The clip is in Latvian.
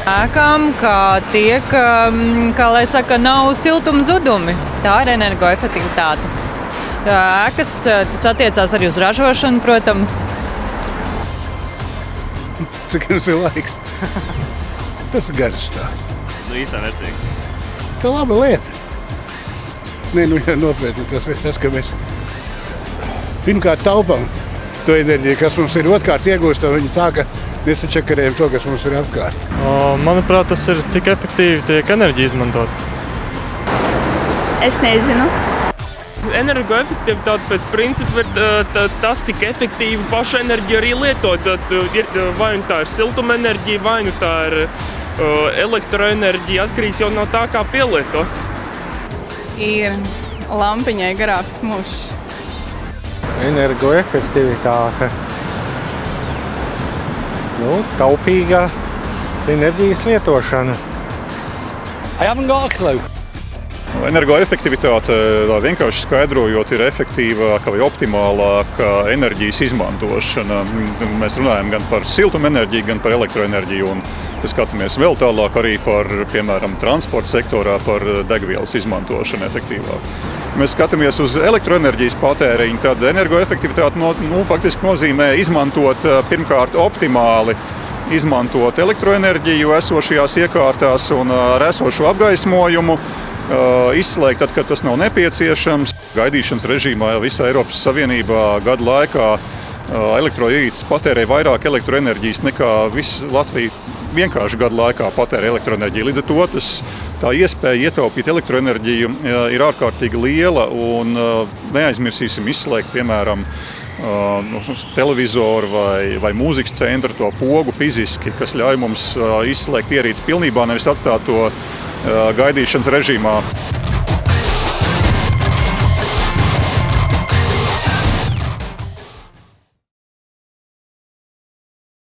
ēkām, kā tiek, kā lai saka, nav siltuma zudumi. Tā ir energoefektivitāte. Ēkas, tas attiecās arī uz ražošanu, protams. Cik jums ir laiks? Tas ir garš stāsts. Īstā necīgi. Tā laba lieta. Nē, ja nopietni, tas ir tas, ka mēs pirmkārt taupām to enerģiju, kas mums ir, otrkārt iegūstam viņu tā, ka nesačakarējam to, kas mums ir apkārt. Manuprāt, tas ir, cik efektīvi tiek enerģija izmantot. Es nezinu. Energoefektivitāte pēc principa ir tas, cik efektīvi pašu enerģiju arī lietot. Vai nu tā ir siltuma enerģija, vai nu tā ir elektroenerģija, atkarīgs jau no tā, kā pielieto. Ir lampiņai garāks mušs. Energoefektivitāte. Taupīga enerģijas lietošana. I haven't got a clue. Energoefektivitāte, vienkārši skaidrojot, ir efektīvāka vai optimālāka enerģijas izmantošana. Mēs runājam gan par siltumenerģiju, gan par elektroenerģiju. Un skatāmies vēl tālāk arī par, piemēram, transporta sektorā par degvielas izmantošanu efektīvāk. Mēs skatāmies uz elektroenerģijas patēriņu, tad energoefektivitāte faktiski nozīmē izmantot pirmkārt optimāli izmantot elektroenerģiju esošajās iekārtās un ar esošo apgaismojumu, izslēgt tad, kad tas nav nepieciešams. Gaidīšanas režīmā visā Eiropas Savienībā gadu laikā elektroierīces patērē vairāk elektroenerģijas nekā visa Latvija vienkārši gadu laikā patērē elektroenerģiju. Līdz ar to tā iespēja ietaupīt elektroenerģiju ir ārkārtīgi liela un neaizmirsīsim izslēgt, piemēram, televizoru vai mūzikas centru, to pogu fiziski, kas ļauj mums izslēgt ierīci pilnībā, nevis atstāt to gaidīšanas režīmā.